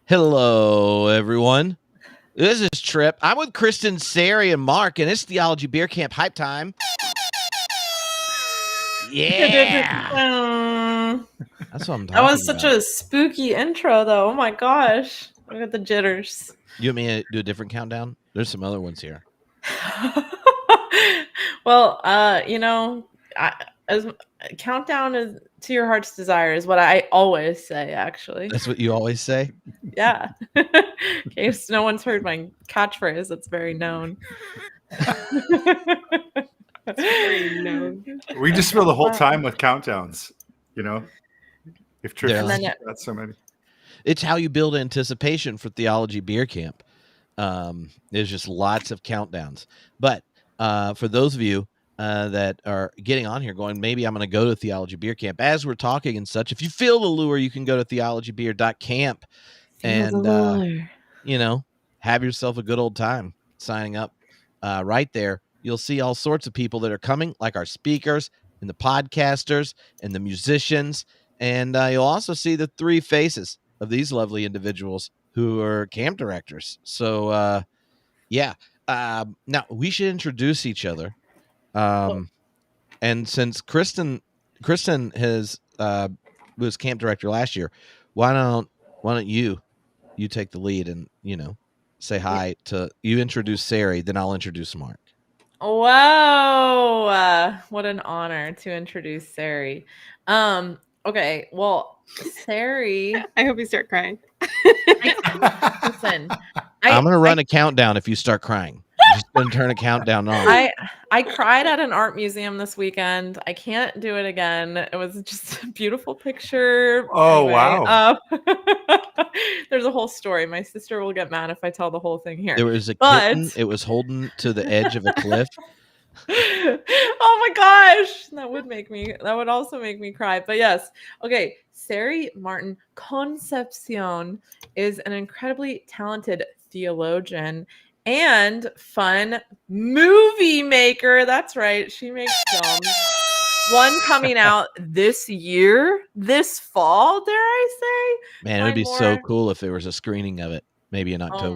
Hello, everyone. This is Tripp. I'm with Kristen, Sarey, and Mark, and it's Theology Beer Camp Hype Time. Yeah. That's what I'm talking about. That was such a spooky intro, though. Oh my gosh. I got the jitters. You want me to do a different countdown? There's some other ones here. Well, as countdown is to your heart's desire is what I always say, actually. That's what you always say? Yeah. In case no one's heard my catchphrase, that's very known. That's very known. We just fill the whole time with countdowns, you know? If Tripp got so many. It's how you build anticipation for Theology Beer Camp. There's just lots of countdowns. But for those of you that are getting on here going, maybe I'm going to go to Theology Beer Camp. As we're talking and such, if you feel the lure, you can go to theologybeer.camp and, have yourself a good old time signing up right there. You'll see all sorts of people that are coming, like our speakers and the podcasters and the musicians. And you'll also see the three faces of these lovely individuals who are camp directors. So, now we should introduce each other. And since Kristen has was camp director last year, why don't you take the lead and say hi to you? Introduce Sarey, then I'll introduce Mark. Wow, what an honor to introduce Sarey. Okay, well, Sarey. I hope you start crying. Listen, I'm gonna run a countdown if you start crying. I'm just gonna turn a countdown on. I cried at an art museum this weekend. I can't do it again. It was just a beautiful picture. Oh, wow. There's a whole story. My sister will get mad if I tell the whole thing here. There was a kitten. It was holding to the edge of a cliff. Oh my gosh. That would also make me cry. But yes. Okay. Sarey Martin Concepcion is an incredibly talented theologian and fun movie maker. That's right. She makes films. One coming out this fall, dare I say? Man, it would be so cool if there was a screening of it, maybe in October. Oh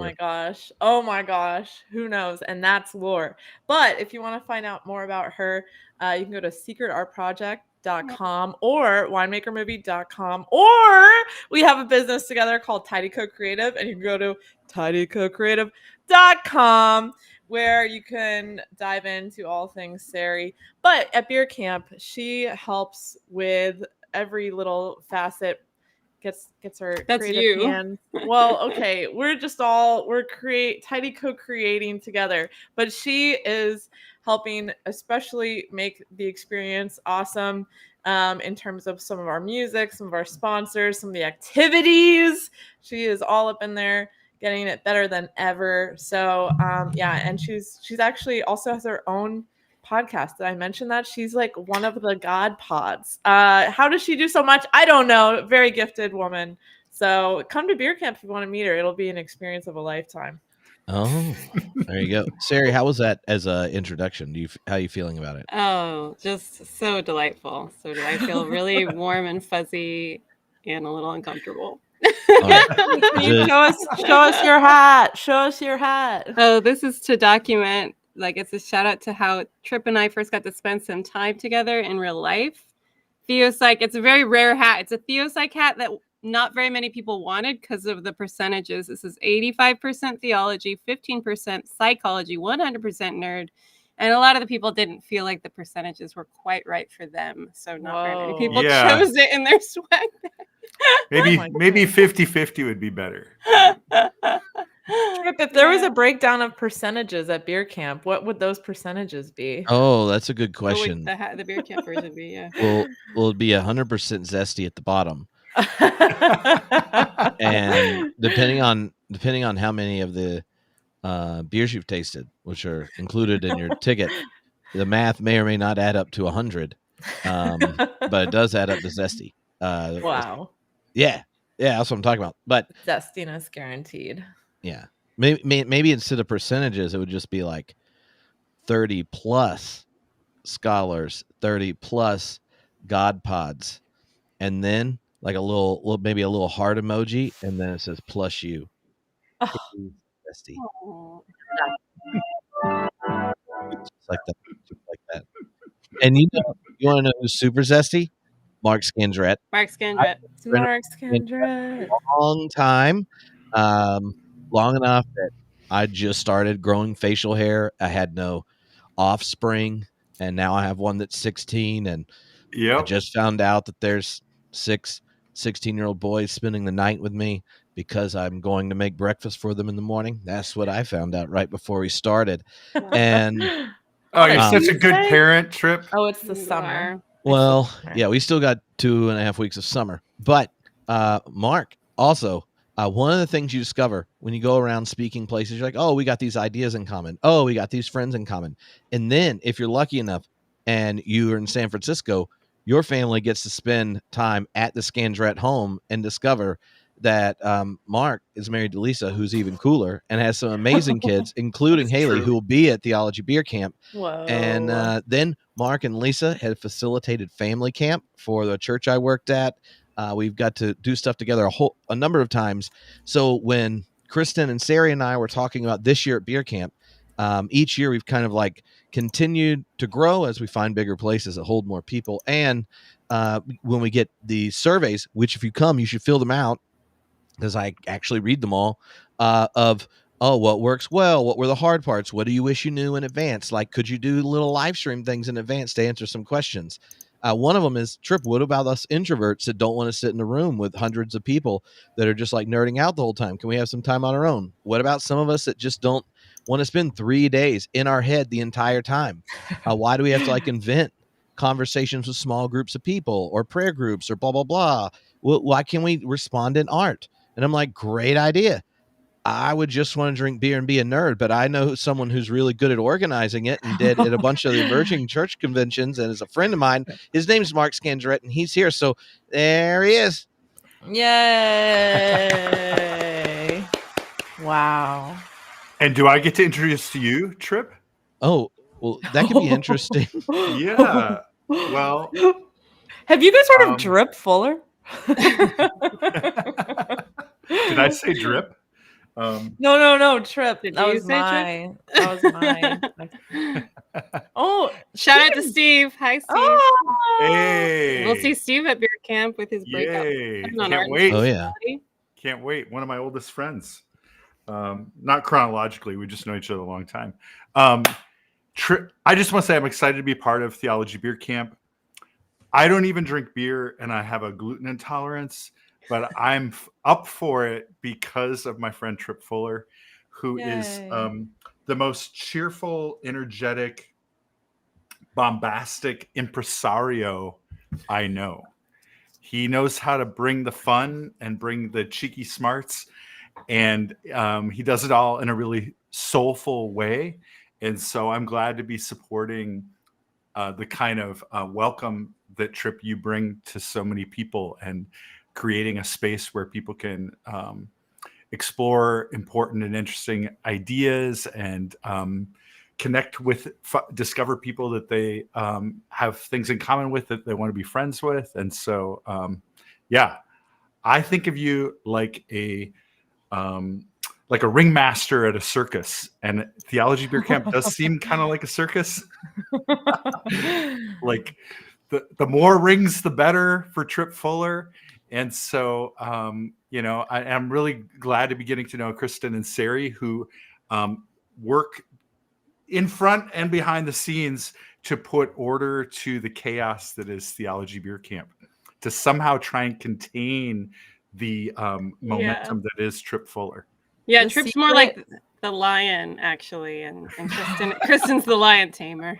my gosh. Who knows? And that's lore. But if you want to find out more about her, you can go to secretartproject.com or winemakermovie.com, or we have a business together called Tidy Coat Creative, and you can go to tidycoatcreative.com, where you can dive into all things Sarey. But at Beer Camp, she helps with every little facet. Gets her That's creative you. hands. Well, okay, we're Tidy co-creating together, but she is helping especially make the experience awesome in terms of some of our music, some of our sponsors, some of the activities. She is all up in there, getting it better than ever. So and she's actually also has her own podcast. Did I mention that? She's like one of the God pods. How does she do so much? I don't know. Very gifted woman. So come to Beer Camp if you want to meet her. It'll be an experience of a lifetime. Oh, there you go. Sarey, how was that as an introduction? How are you feeling about it? Oh, just so delightful. So I feel really warm and fuzzy and a little uncomfortable. Right. Show us your hat. Show us your hat. Oh, this is to document, it's a shout out to how Tripp and I first got to spend some time together in real life. Theopsych, it's a very rare hat. It's a Theopsych hat that not very many people wanted because of the percentages. This is 85% theology, 15% psychology, 100% nerd. And a lot of the people didn't feel like the percentages were quite right for them. So not very many people chose it in their swag bag. Maybe 50-50 would be better. Tripp, if there was a breakdown of percentages at Beer Camp, what would those percentages be? Oh, that's a good question. What would the Beer Camp version be? Yeah. Will it be 100% zesty at the bottom? And depending on how many of the beers you've tasted, which are included in your ticket, the math may or may not add up to 100, but it does add up to zesty. Wow. Yeah, that's what I'm talking about. But zestiness guaranteed. Yeah, maybe instead of percentages, it would just be like 30 plus scholars, 30 plus God pods, and then like a little maybe a little heart emoji, and then it says plus you. Oh. Zesty. Oh. Just like that. Just like that. And you want to know who's super zesty? Mark Skindrett. Mark Skindrett. Mark Skindrett. Long time, long enough that I just started growing facial hair. I had no offspring, and now I have one that's 16, and I just found out that there's 16-year-old boys spending the night with me because I'm going to make breakfast for them in the morning. That's what I found out right before we started. And you're such a good parent, Tripp. Oh, it's the summer. Well, yeah, we still got 2.5 weeks of summer. But Mark, also, one of the things you discover when you go around speaking places, you're like, oh, we got these ideas in common. Oh, we got these friends in common. And then if you're lucky enough and you're in San Francisco, your family gets to spend time at the Skindrett home and discover that Mark is married to Lisa, who's even cooler, and has some amazing kids, including Haley, who will be at Theology Beer Camp. Whoa. And then Mark and Lisa had facilitated family camp for the church I worked at. We've got to do stuff together a number of times. So when Kristen and Sarey and I were talking about this year at Beer Camp, each year we've kind of like continued to grow as we find bigger places that hold more people. And when we get the surveys, which if you come, you should fill them out, because I actually read them all, of, oh, what works well? What were the hard parts? What do you wish you knew in advance? Like, could you do little live stream things in advance to answer some questions? One of them is, Tripp, what about us introverts that don't want to sit in a room with hundreds of people that are just like nerding out the whole time? Can we have some time on our own? What about some of us that just don't want to spend 3 days in our head the entire time? Why do we have to like invent conversations with small groups of people or prayer groups or blah, blah, blah? Why can't we respond in art? And I'm like, great idea. I would just want to drink beer and be a nerd, but I know someone who's really good at organizing it and did at a bunch of the emerging church conventions and is a friend of mine. His name's Mark Skindrett, and he's here. So there he is. Yay. Wow. And do I get to introduce to you, Tripp? Oh, well, that could be interesting. Yeah. Well, have you guys heard of Drip Fuller? Did I say drip? No, Tripp. Did That you was say mine. That was mine. Oh, shout out to Steve. Hi, Steve. Oh. Hey. We'll see Steve at Beer Camp with his breakup. Can't wait. Oh, yeah. Can't wait. One of my oldest friends. Not chronologically. We just know each other a long time. I just want to say I'm excited to be part of Theology Beer Camp. I don't even drink beer, and I have a gluten intolerance, but I'm up for it because of my friend Tripp Fuller, who is the most cheerful, energetic, bombastic impresario I know. He knows how to bring the fun and bring the cheeky smarts, and he does it all in a really soulful way. And so I'm glad to be supporting the kind of welcome that, Tripp, you bring to so many people, and creating a space where people can explore important and interesting ideas and connect with, discover people that they have things in common with, that they want to be friends with. And so, I think of you like a ringmaster at a circus, and Theology Beer Camp does seem kind of like a circus. Like the more rings, the better for Tripp Fuller. And so, I'm really glad to be getting to know Kristen and Sarey, who work in front and behind the scenes to put order to the chaos that is Theology Beer Camp, to somehow try and contain the momentum that is Tripp Fuller. Yeah, Tripp's more like the lion, actually, and Kristen's the lion tamer.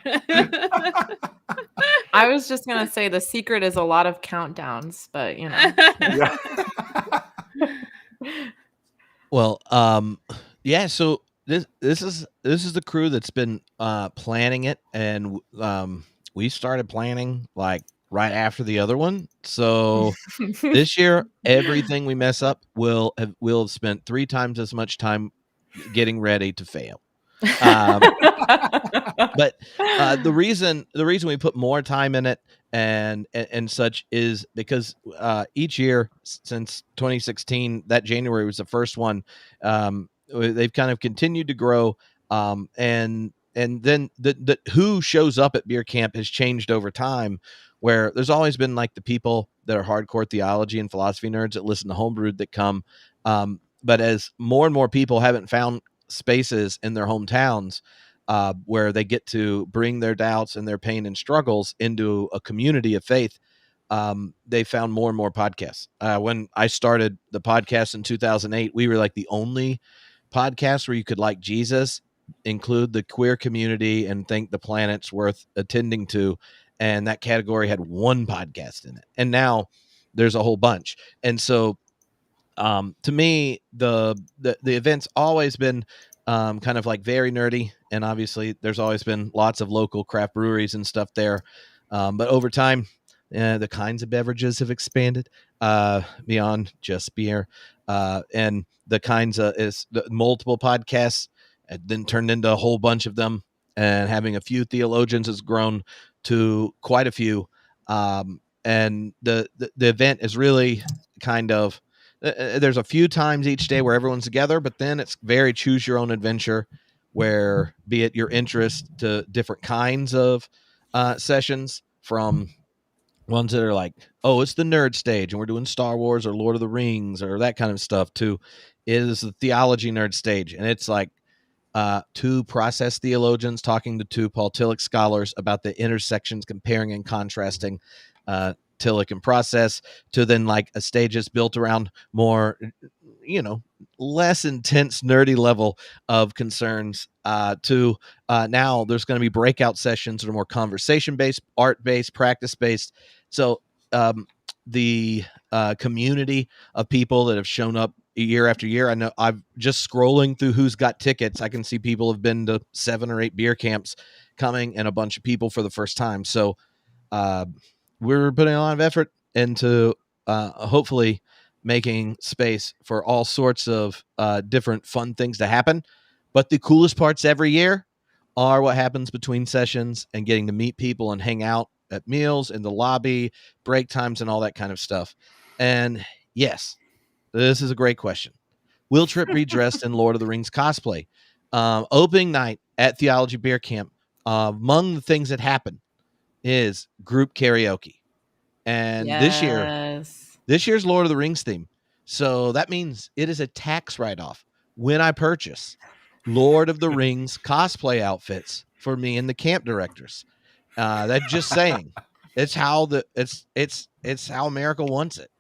I was just gonna say the secret is a lot of countdowns, but Yeah. Well, so this is the crew that's been planning it, and we started planning like right after the other one. So this year, everything we mess up we'll have spent 3 times as much time getting ready to fail. But the reason we put more time in it and such is because each year since 2016, that January was the first one. They've kind of continued to grow, and then the who shows up at beer camp has changed over time. Where there's always been like the people that are hardcore theology and philosophy nerds that listen to Homebrewed that come, but as more and more people haven't found spaces in their hometowns where they get to bring their doubts and their pain and struggles into a community of faith, they found more and more podcasts. When I started the podcast in 2008, we were like the only podcast where you could like Jesus, include the queer community, and think the planet's worth attending to. And that category had one podcast in it. And now there's a whole bunch. And so to me, the event's always been kind of like very nerdy, and obviously there's always been lots of local craft breweries and stuff there. But over time, the kinds of beverages have expanded beyond just beer, and the kinds of the multiple podcasts then turned into a whole bunch of them, and having a few theologians has grown to quite a few. And the event is really kind of there's a few times each day where everyone's together, but then it's very choose your own adventure, where be it your interest to different kinds of sessions, from ones that are like, oh, it's the nerd stage and we're doing Star Wars or Lord of the Rings or that kind of stuff, to is the theology nerd stage. And it's like two process theologians talking to two Paul Tillich scholars about the intersections, comparing and contrasting Tillich and process, to then like a stage that's built around more, less intense nerdy level of concerns, to now there's going to be breakout sessions that are more conversation based, art based, practice based. So the community of people that have shown up year after year, I know I've just scrolling through who's got tickets, I can see people have been to 7 or 8 beer camps coming, and a bunch of people for the first time. So we're putting a lot of effort into hopefully making space for all sorts of different fun things to happen. But the coolest parts every year are what happens between sessions and getting to meet people and hang out at meals, in the lobby, break times, and all that kind of stuff. And yes, this is a great question. Will Tripp be dressed in Lord of the Rings cosplay? Opening night at Theology Beer Camp, among the things that happen is group karaoke. And this year's Lord of the Rings theme. So that means it is a tax write-off when I purchase Lord of the Rings cosplay outfits for me and the camp directors. That's just saying. It's how it's how America wants it.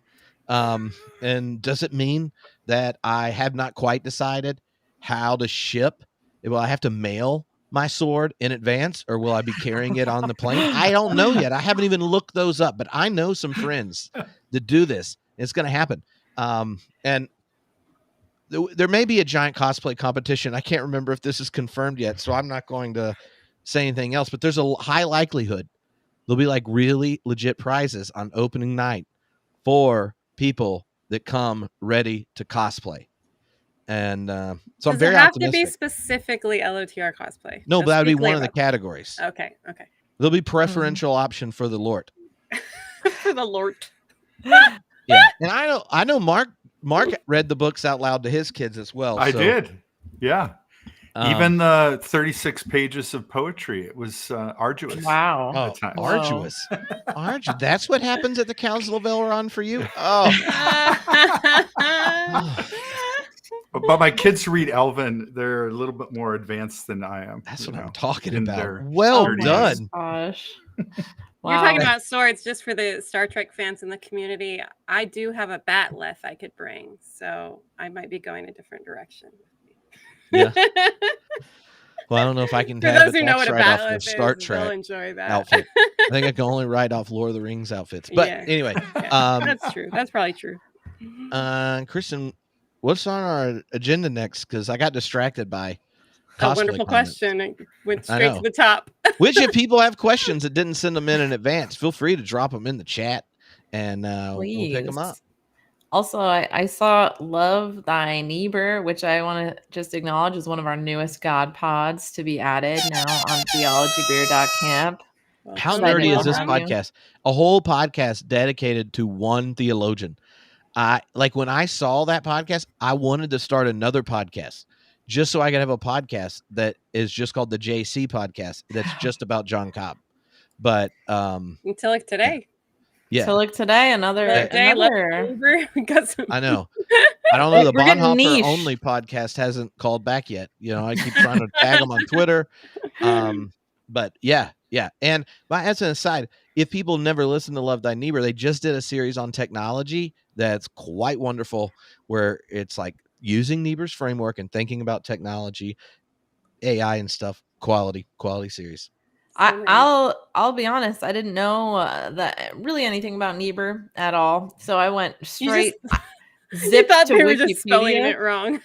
And does it mean that I have not quite decided how to ship? Will I have to mail my sword in advance, or will I be carrying it on the plane? I don't know yet. I haven't even looked those up, but I know some friends that do this. It's going to happen. And there may be a giant cosplay competition. I can't remember if this is confirmed yet, so I'm not going to say anything else, but there's a high likelihood there'll be like really legit prizes on opening night for people that come ready to cosplay. And so I'm very optimistic. Does it have to be specifically LOTR cosplay? No, but that would be one of the categories. Okay. There'll be preferential option for the Lord. For the Lord. Yeah, and I know Mark read the books out loud to his kids as well. I did. Yeah. Even the 36 pages of poetry, it was arduous. Wow. Arduous. Arduous. That's what happens at the Council of Elrond for you? Oh. But my kids read Elven. They're a little bit more advanced than I am. That's what I'm talking about. Well done. Gosh. Wow. You're talking about swords. Just for the Star Trek fans in the community, I do have a batleth I could bring, so I might be going a different direction. Yeah. Well, I don't know if I can for those who know what a batleth is, Star Trek enjoy that outfit. I think I can only write off Lord of the Rings outfits. But anyway, that's true. That's probably true. Kristen, what's on our agenda next? Because I got distracted by a wonderful question. It went straight to the top. Which, if people have questions that didn't send them in advance, feel free to drop them in the chat, and we'll pick them up. Also, I saw Love Thy Neighbor, which I want to just acknowledge is one of our newest God pods to be added now on theologybeer.camp. How Excited nerdy is to this have you. podcast? A whole podcast dedicated to one theologian. When I saw that podcast, I wanted to start another podcast just so I could have a podcast that is just called the JC podcast. That's just about John Cobb. But Until like today. yeah, So like today, another Got some... I know. I don't know. The We're getting Bonhoeffer niche. only podcast hasn't called back yet. I keep trying to tag them on Twitter. But yeah. And as an aside, if people never listen to Love Thy Neighbor, they just did a series on technology that's quite wonderful, where it's like using Niebuhr's framework and thinking about technology, AI and stuff. Quality series. I'll be honest. I didn't know that really anything about Niebuhr at all. So I went straight. You thought to they Wikipedia. were just spelling it wrong.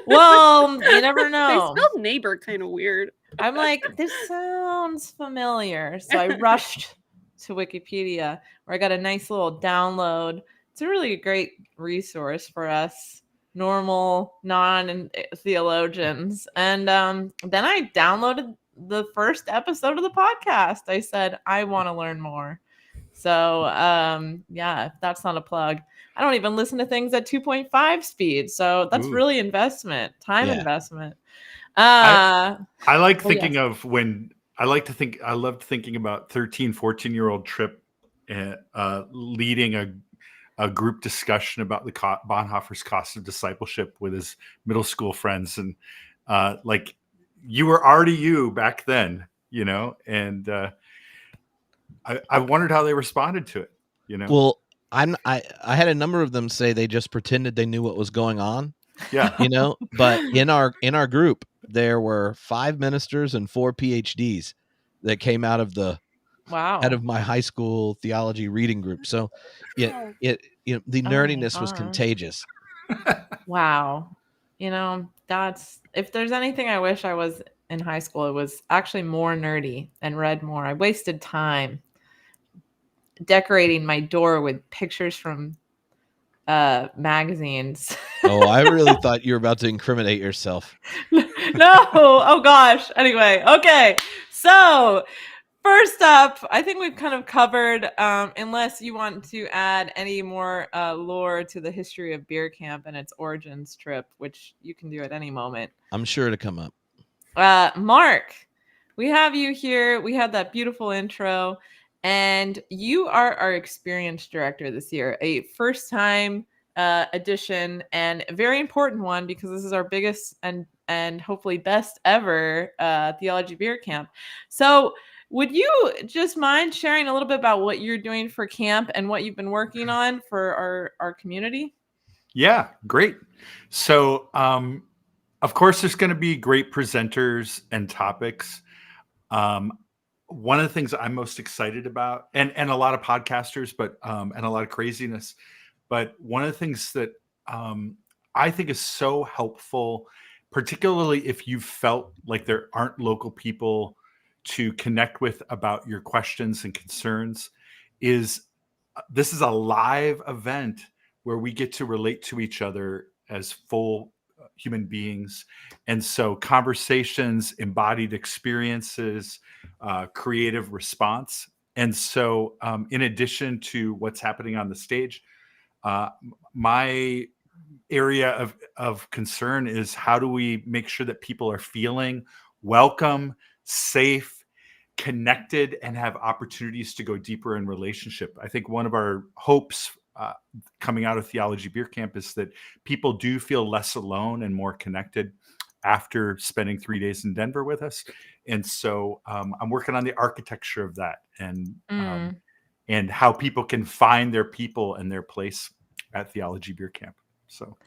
Well, you never know. They spelled neighbor kind of weird. I'm like, this sounds familiar. So I rushed to Wikipedia, where I got a nice little download. It's a really great resource for us normal non-theologians. And then I downloaded the first episode of the podcast. I said, I want to learn more. So yeah, if that's not a plug. I don't even listen to things at 2.5 speed. So that's really investment, investment. I like thinking of when I loved thinking about 13, 14-year-old Tripp leading a group discussion about the Bonhoeffer's Cost of Discipleship with his middle school friends. And like you were already you back then, and I wondered how they responded to it, Well, I had a number of them say they just pretended they knew what was going on. Yeah. But in our group, there were 5 ministers and 4 PhDs that came out of my high school theology reading group. So the nerdiness was contagious. Wow. That's, if there's anything I wish I was in high school, it was actually more nerdy and read more. I wasted time decorating my door with pictures from magazines. Oh, I really thought you were about to incriminate yourself. No. Oh gosh. Anyway. Okay. So first up, I think we've kind of covered, unless you want to add any more lore to the history of Beer Camp and its origins, Tripp, which you can do at any moment. I'm sure to come up. Mark, we have you here. We had that beautiful intro, and you are our experience director this year, a first-time edition, and a very important one because this is our biggest and hopefully best ever Theology Beer Camp. So would you just mind sharing a little bit about what you're doing for camp and what you've been working on for our community? Yeah, great. So of course there's going to be great presenters and topics. One of the things I'm most excited about, and a lot of podcasters, but and a lot of craziness, but one of the things that I think is so helpful, particularly if you've felt like there aren't local people to connect with about your questions and concerns, is this is a live event where we get to relate to each other as full human beings. And so conversations, embodied experiences, creative response. And so in addition to what's happening on the stage, my area of concern is how do we make sure that people are feeling welcome, safe, connected, and have opportunities to go deeper in relationship. I think one of our hopes coming out of Theology Beer Camp is that people do feel less alone and more connected after spending 3 days in Denver with us. And so I'm working on the architecture of that and how people can find their people and their place at Theology Beer Camp. So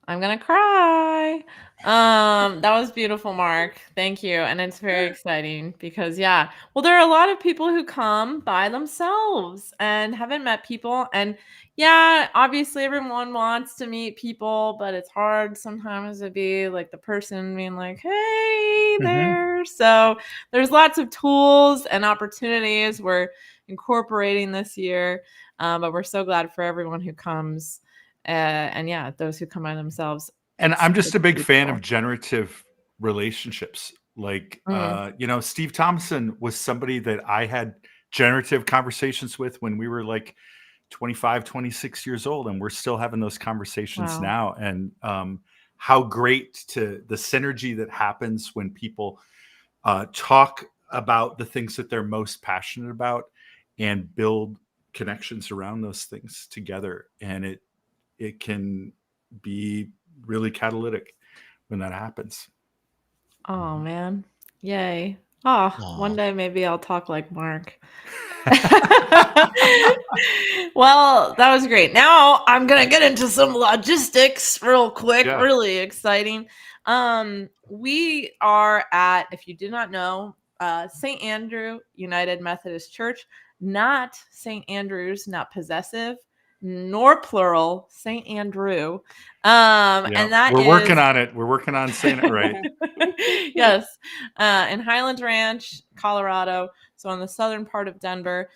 I'm gonna cry. That was beautiful, Mark. Thank you. And it's very exciting because there are a lot of people who come by themselves and haven't met people. And obviously everyone wants to meet people, but it's hard sometimes to be like the person being like, hey there. So there's lots of tools and opportunities we're incorporating this year. But we're so glad for everyone who comes. And yeah, those who come by themselves. And I'm just a big fan beautiful. of generative relationships. Like, Mm. you know, Steve Thompson was somebody that I had generative conversations with when we were like 25, 26 years old, and we're still having those conversations Wow. now. And how great to the synergy that happens when people talk about the things that they're most passionate about and build connections around those things together. And it can be really catalytic when that happens. Oh man. Yay. Oh, one Aw. day maybe I'll talk like Mark. Well, that was great. Now I'm gonna get into some logistics real quick. Yeah. Really exciting. We are at, if you did not know, St. Andrew United Methodist Church, not St. Andrew's, not possessive, nor plural, St. Andrew. And that We're is working on it. We're working on saying it right. yes, in Highland Ranch, Colorado, so on the southern part of Denver.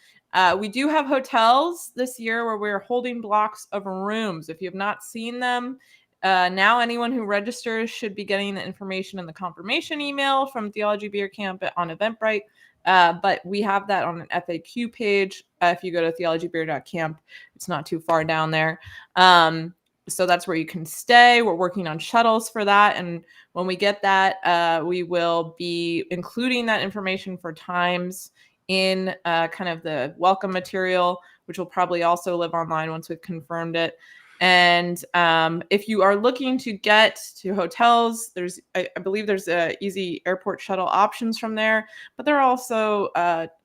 We do have hotels this year where we're holding blocks of rooms. If you have not seen them, now anyone who registers should be getting the information in the confirmation email from Theology Beer Camp on Eventbrite. But we have that on an FAQ page. If you go to theologybeer.camp, it's not too far down there. So that's where you can stay. We're working on shuttles for that. And when we get that, we will be including that information for times in kind of the welcome material, which will probably also live online once we've confirmed it. And if you are looking to get to hotels, I believe there's easy airport shuttle options from there, but there are also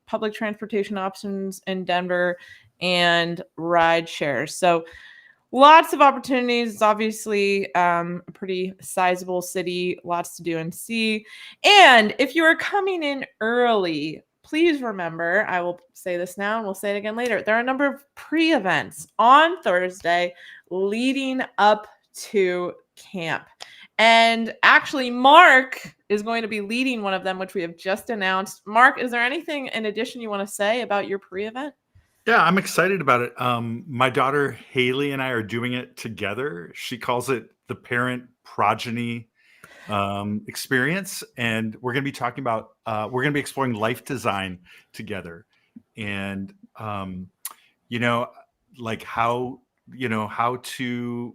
public transportation options in Denver and ride shares. So lots of opportunities. It's obviously a pretty sizable city, lots to do and see. And if you are coming in early, please remember, I will say this now and we'll say it again later. There are a number of pre-events on Thursday leading up to camp. And actually, Mark is going to be leading one of them, which we have just announced. Mark, is there anything in addition you want to say about your pre-event? Yeah, I'm excited about it. My daughter Haley and I are doing it together. She calls it the parent progeny experience, and we're going to be talking about we're going to be exploring life design together, and like how to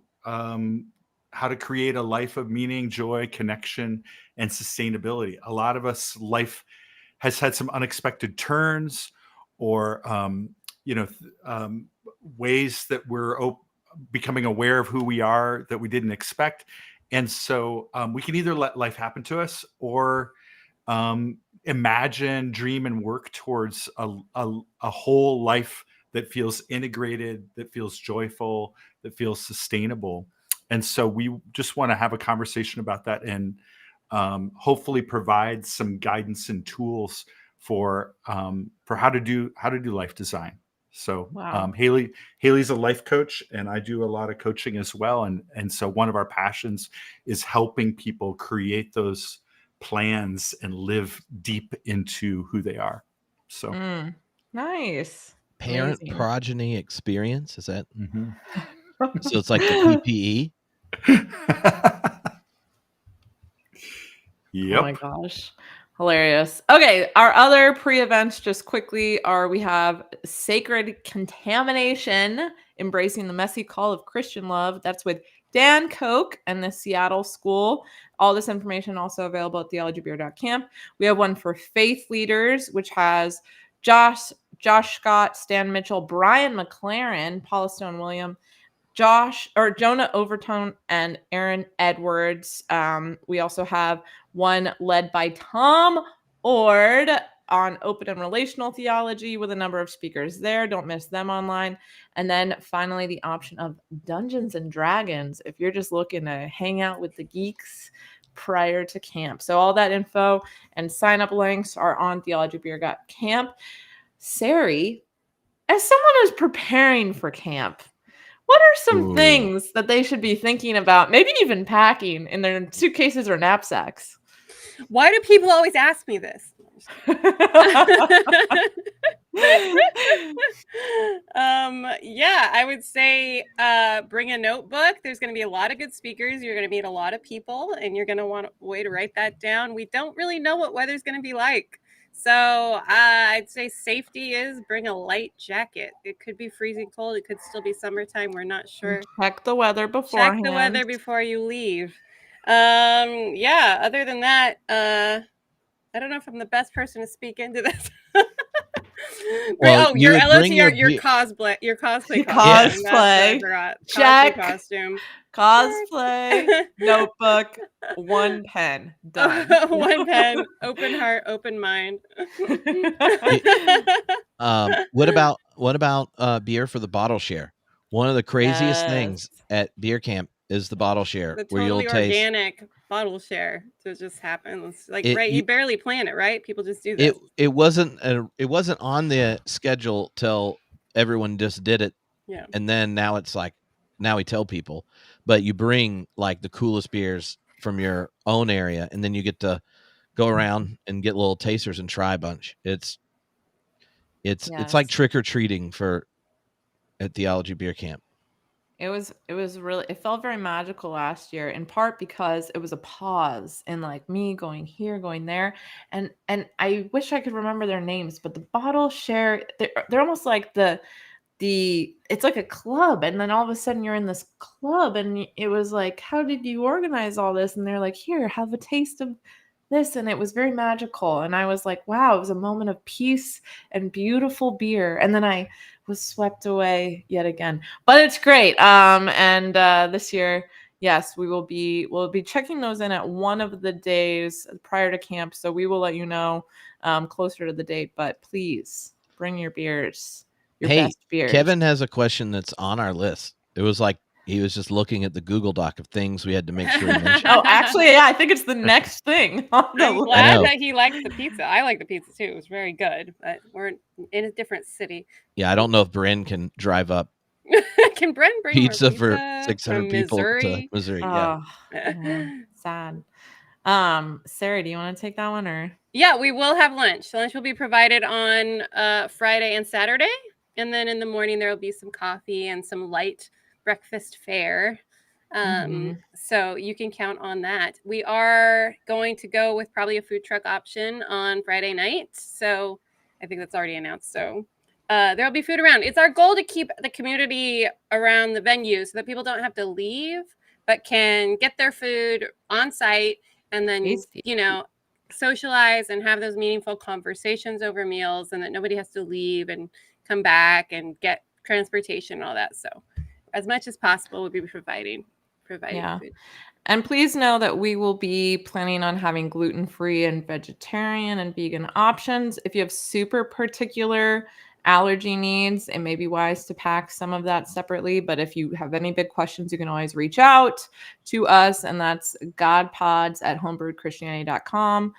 create a life of meaning, joy, connection, and sustainability. A lot of us, life has had some unexpected turns, or ways that we're becoming aware of who we are that we didn't expect. And so we can either let life happen to us, or imagine, dream, and work towards a whole life that feels integrated, that feels joyful, that feels sustainable. And so we just want to have a conversation about that, and hopefully provide some guidance and tools for how to do life design. So Wow. Haley's a life coach, and I do a lot of coaching as well. And so one of our passions is helping people create those plans and live deep into who they are. So Nice. Parent Amazing. progeny experience, is that? Mhm. So it's like the PPE. Yep. Oh my gosh. Hilarious. Okay, our other pre-events just quickly are, we have Sacred Contamination, Embracing the Messy Call of Christian Love. That's with Dan Koch and the Seattle School. All this information also available at theologybeer.camp. We have one for faith leaders, which has Josh Scott, Stan Mitchell, Brian McLaren, Paula Stone William, Jonah Overton, and Aaron Edwards. We also have one led by Tom Ord on open and relational theology, with a number of speakers there. Don't miss them online. And then finally, the option of Dungeons and Dragons, if you're just looking to hang out with the geeks prior to camp. So all that info and sign up links are on theologybeer.camp. Sarey, as someone who's preparing for camp, what are some things that they should be thinking about, maybe even packing in their suitcases or knapsacks? Why do people always ask me this? Yeah, I would say bring a notebook. There's going to be a lot of good speakers. You're going to meet a lot of people, and you're going to want a way to write that down. We don't really know what weather's going to be like. So I'd say safety is bring a light jacket. It could be freezing cold. It could still be summertime. We're not sure. Check the weather beforehand. Check the weather before you leave. Yeah, other than that, I don't know if I'm the best person to speak into this. Well, you your would LOTR, bring your your cosplay, your cosplay Cosplay. costume. That's what I forgot. Check. Cosplay costume. Cosplay, notebook, one pen. Done. One pen, open heart, open mind. What about beer for the bottle share? One of the craziest things at beer camp is the bottle share, The where you'll totally taste. organic bottle share. So it just happens. Like It- right, you- you barely plan it, right? People just do this. It wasn't on the schedule till everyone just did it, Yeah. and then now it's like now we tell people, but you bring like the coolest beers from your own area, and then you get to go around and get little tasters and try a bunch. It's like trick or treating at Theology Beer Camp. It was really, it felt very magical last year, in part because it was a pause in like me going here, going there. And I wish I could remember their names, but the bottle share, they're almost like it's like a club. And then all of a sudden you're in this club, and it was like, how did you organize all this? And they're like, here, have a taste of this. And it was very magical. And I was like, wow, it was a moment of peace and beautiful beer. And then I was swept away yet again, but it's great. And this year, yes, we'll be checking those in at one of the days prior to camp. So we will let you know closer to the date, but please bring your beers, your best beers. Kevin has a question that's on our list. It was like he was just looking at the Google Doc of things we had to make sure he mentioned. Oh, actually, yeah, I think it's the next thing on the I'm list. glad that he liked the pizza. I like the pizza too. It was very good, but we're in a different city. Yeah, I don't know if Bryn can drive up Can Bryn bring pizza more for pizza 600 from people to Missouri? Missouri. Yeah. Sad. Sarey, do you want to take that one or? Yeah, we will have lunch. Lunch will be provided on Friday and Saturday, and then in the morning there will be some coffee and some light breakfast fare. So you can count on that. We are going to go with probably a food truck option on Friday night. So I think that's already announced. So there'll be food around. It's our goal to keep the community around the venue so that people don't have to leave, but can get their food on site and then, socialize and have those meaningful conversations over meals, and that nobody has to leave and come back and get transportation and all that. So as much as possible, we'll be providing food. And please know that we will be planning on having gluten-free and vegetarian and vegan options. If you have super particular allergy needs, it may be wise to pack some of that separately. But if you have any big questions, you can always reach out to us. And that's godpods@homebrewedchristianity.com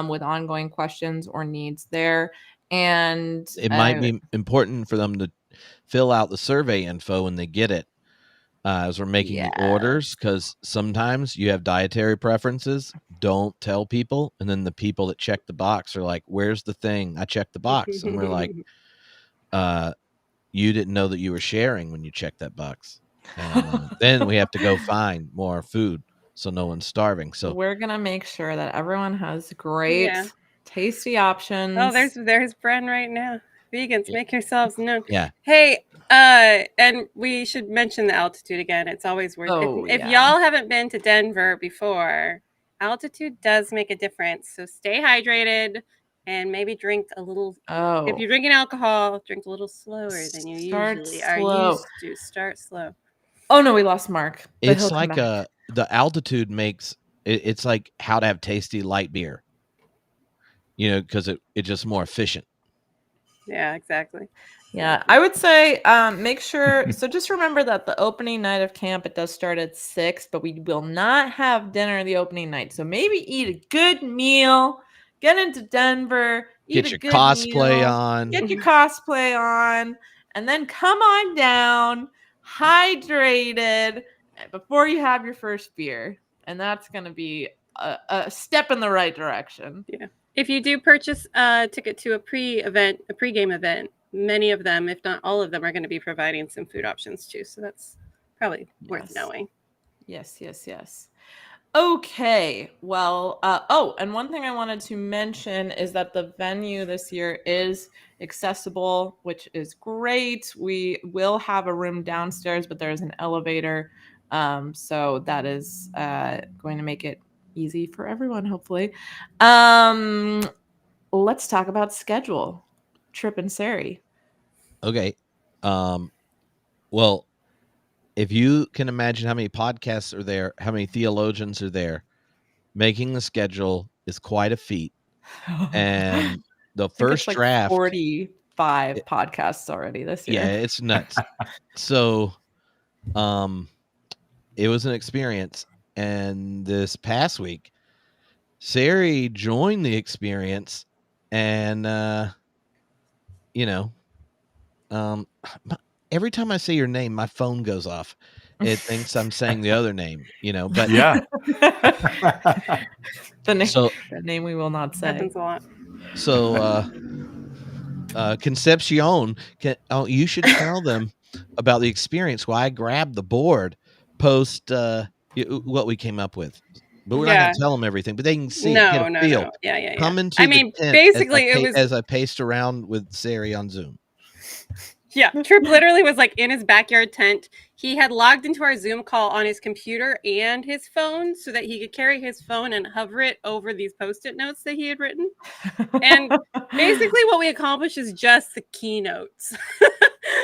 with ongoing questions or needs there. And it might be important for them to fill out the survey info when they get it. As we're making the orders, because sometimes you have dietary preferences. Don't tell people, and then the people that check the box are like, "Where's the thing? I checked the box," and we're like, "You didn't know that you were sharing when you checked that box." Then we have to go find more food so no one's starving. So we're gonna make sure that everyone has great, tasty options. Oh, there's Bren right now. Vegans, make yourselves known. Yeah. Hey, and we should mention the altitude again. It's always worth it. If y'all haven't been to Denver before, altitude does make a difference. So stay hydrated and maybe drink a little. If you're drinking alcohol, drink a little slower than you usually are used to. Start slow. Oh no, we lost Mark. It's like the altitude makes it's like how to have tasty light beer. Because it's just more efficient. Yeah, exactly. Yeah, I would say make sure. So just remember that the opening night of camp, it does start at 6, but we will not have dinner the opening night. So maybe eat a good meal, get into Denver, get your cosplay on, and then come on down, hydrated before you have your first beer. And that's going to be a step in the right direction. Yeah. If you do purchase a ticket to a pre-game event, many of them, if not all of them, are going to be providing some food options too. So that's probably worth knowing. Yes. Okay. Well, oh, and one thing I wanted to mention is that the venue this year is accessible, which is great. We will have a room downstairs, but there's an elevator. So that is going to make it easy for everyone, hopefully. Let's talk about schedule. Tripp and Sarey. Okay. Well, if you can imagine how many podcasts are there, how many theologians are there, making the schedule is quite a feat. And the first like draft, 45 podcasts already this year. yeah, it's nuts. So, it was an experience. And this past week, Sarey joined the experience, and every time I say your name, my phone goes off. It thinks I'm saying the other name, but Yeah. The name we will not say. Happens a lot. So, Concepcion, you should tell them about the experience. Why I grabbed the board post what we came up with, but we're not going to tell them everything. But they can see, get a feel. No. Yeah. Come into the tent basically, as I paced around with Sarey on Zoom. Yeah, Tripp literally was like in his backyard tent. He had logged into our Zoom call on his computer and his phone so that he could carry his phone and hover it over these Post-it notes that he had written. And basically what we accomplished is just the keynotes.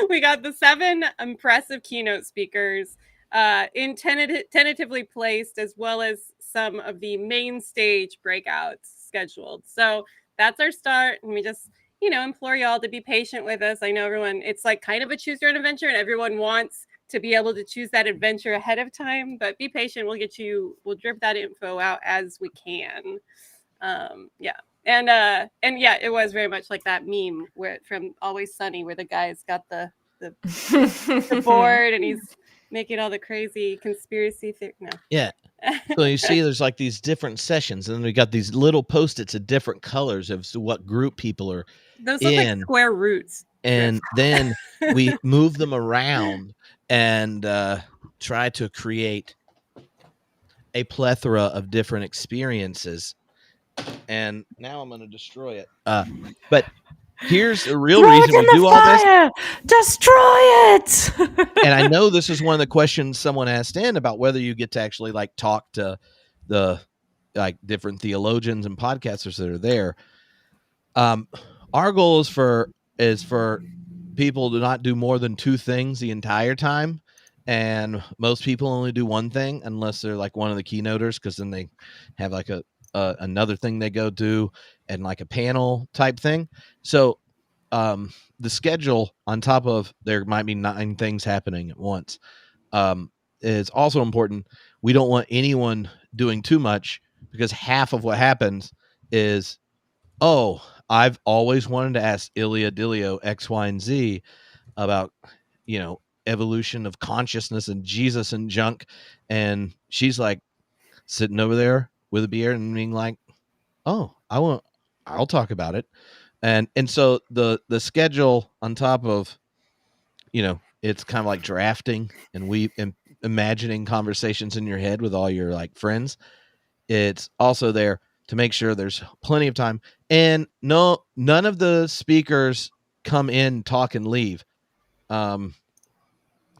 We got the 7 impressive keynote speakers tentatively placed, as well as some of the main stage breakouts scheduled. So that's our start. And we just implore y'all to be patient with us. I know everyone, it's like kind of a choose your own adventure, and everyone wants to be able to choose that adventure ahead of time, but be patient. We'll drip that info out as we can. Yeah. And yeah, it was very much like that meme from Always Sunny, where the guy's got the board and he's making all the crazy conspiracy theory. No. Yeah. So you see there's like these different sessions, and then we got these little Post-its of different colors of what group people are Those look like square roots. And then we move them around and try to create a plethora of different experiences. And now I'm going to destroy it. But here's a real reason we do all this. Destroy it. And I know this is one of the questions someone asked in about whether you get to actually like talk to the like different theologians and podcasters that are there. Our goal is for people to not do more than 2 things the entire time. And most people only do one thing unless they're like one of the keynoters, because then they have like another thing they go do and like a panel type thing. So the schedule, on top of there might be 9 things happening at once, is also important. We don't want anyone doing too much, because half of what happens is, I've always wanted to ask Ilia Dilio X, Y, and Z about, evolution of consciousness and Jesus and junk. And she's like sitting over there with a beer and being like, I'll talk about it. And so the schedule, on top of, it's kind of like drafting and imagining conversations in your head with all your like friends. It's also there to make sure there's plenty of time. And none of the speakers come in, talk, and leave.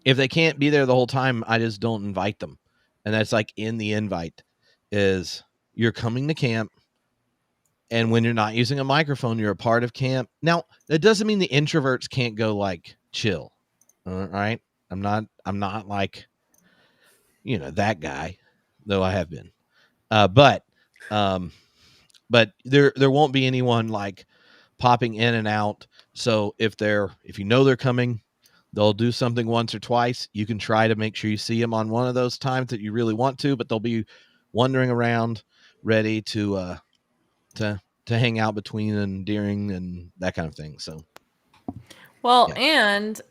If they can't be there the whole time, I just don't invite them. And that's like in the invite is you're coming to camp. And when you're not using a microphone, you're a part of camp. Now, that doesn't mean the introverts can't go like chill. All right. I'm not like, that guy, though I have been. But there won't be anyone like popping in and out. So if they're coming, they'll do something once or twice. You can try to make sure you see them on one of those times that you really want to, but they'll be wandering around, ready to hang out between and during and that kind of thing. So, well, yeah. And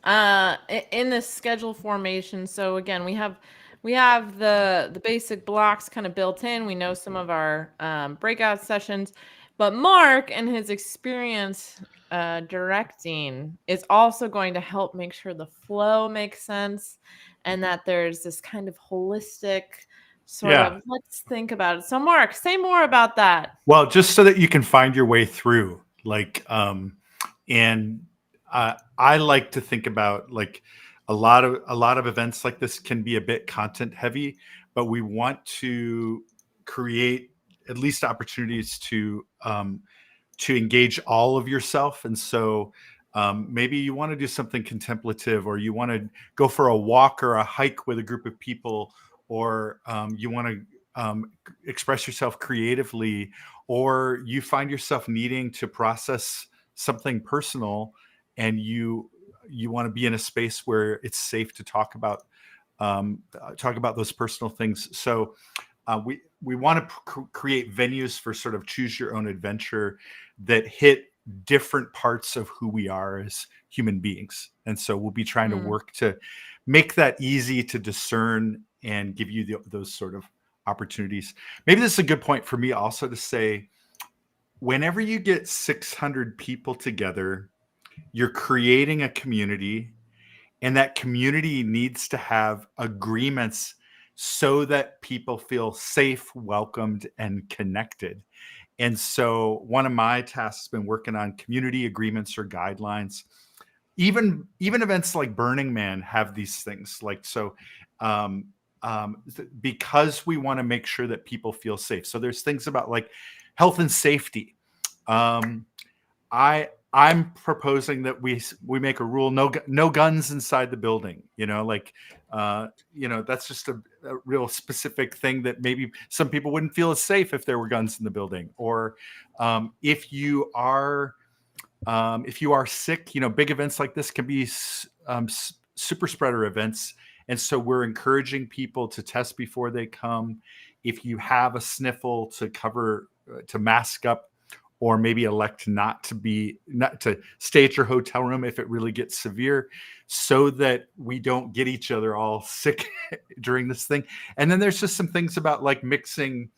in this schedule formation, so again, we have the basic blocks kind of built in. We know some of our breakout sessions, But Mark and his experience directing is also going to help make sure the flow makes sense and that there's this kind of holistic sort Yeah. of, let's think about it. So Mark, say more about that. Well, just so that you can find your way through, like, and I like to think about, like, a lot of events like this can be a bit content heavy, but we want to create at least opportunities to engage all of yourself. And so maybe you want to do something contemplative, or you want to go for a walk or a hike with a group of people, or you want to express yourself creatively, or you find yourself needing to process something personal, and you want to be in a space where it's safe to talk about those personal things. So we want to create venues for sort of choose your own adventure that hit different parts of who we are as human beings. And so we'll be trying to work to make that easy to discern and give you those sort of opportunities. Maybe this is a good point for me also to say, whenever you get 600 people together, you're creating a community, and that community needs to have agreements so that people feel safe, welcomed, and connected. And so one of my tasks has been working on community agreements or guidelines. Even events like Burning Man have these things. Like, so because we want to make sure that people feel safe. So there's things about like health and safety. I'm proposing that we make a rule: no guns inside the building. That's just a real specific thing that maybe some people wouldn't feel as safe if there were guns in the building. Or if you are sick, big events like this can be super spreader events, and so we're encouraging people to test before they come. If you have a sniffle, to mask up, or maybe elect not to stay at your hotel room if it really gets severe, so that we don't get each other all sick during this thing. And then there's just some things about like mixing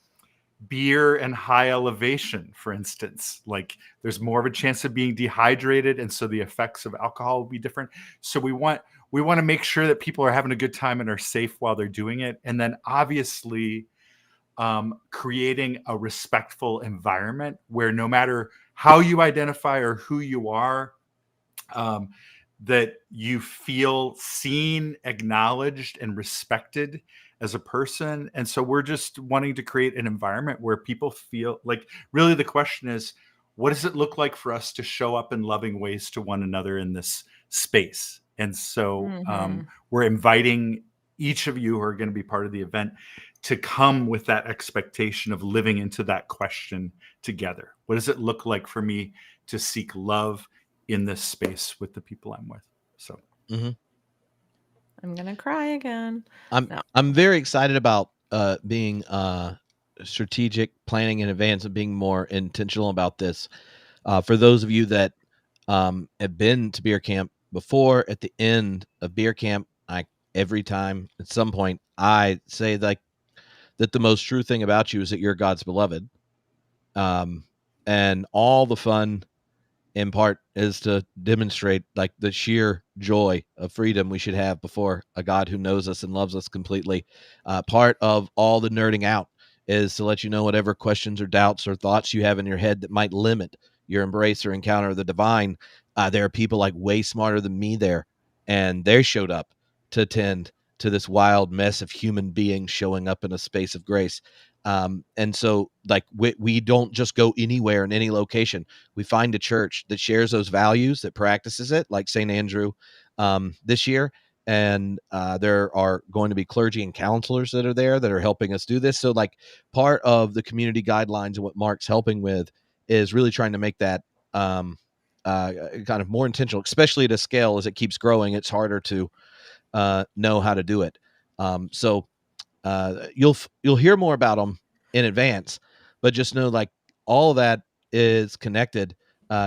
beer and high elevation, for instance. Like, there's more of a chance of being dehydrated, and so the effects of alcohol will be different. So we want to make sure that people are having a good time and are safe while they're doing it. And then obviously creating a respectful environment where no matter how you identify or who you are, that you feel seen, acknowledged, and respected as a person. And so we're just wanting to create an environment where people feel like, really the question is, what does it look like for us to show up in loving ways to one another in this space? And so we're inviting each of you who are going to be part of the event to come with that expectation of living into that question together. What does it look like for me to seek love in this space with the people I'm with? So I'm gonna cry again. I'm very excited about being strategic, planning in advance, and being more intentional about this. For those of you that have been to beer camp before, at the end of beer camp, every time at some point I say that the most true thing about you is that you're God's beloved. And all the fun in part is to demonstrate like the sheer joy of freedom we should have before a God who knows us and loves us completely. Part of all the nerding out is to let you know whatever questions or doubts or thoughts you have in your head that might limit your embrace or encounter of the divine. There are people like way smarter than me there, and they showed up to attend to this wild mess of human beings showing up in a space of grace. And so like we don't just go anywhere in any location. We find a church that shares those values, that practices it, like St. Andrew this year. And there are going to be clergy and counselors that are there that are helping us do this. So like part of the community guidelines and what Mark's helping with is really trying to make that kind of more intentional, especially at a scale as it keeps growing. It's harder to know how to do it. So you'll hear more about them in advance, but just know like all of that is connected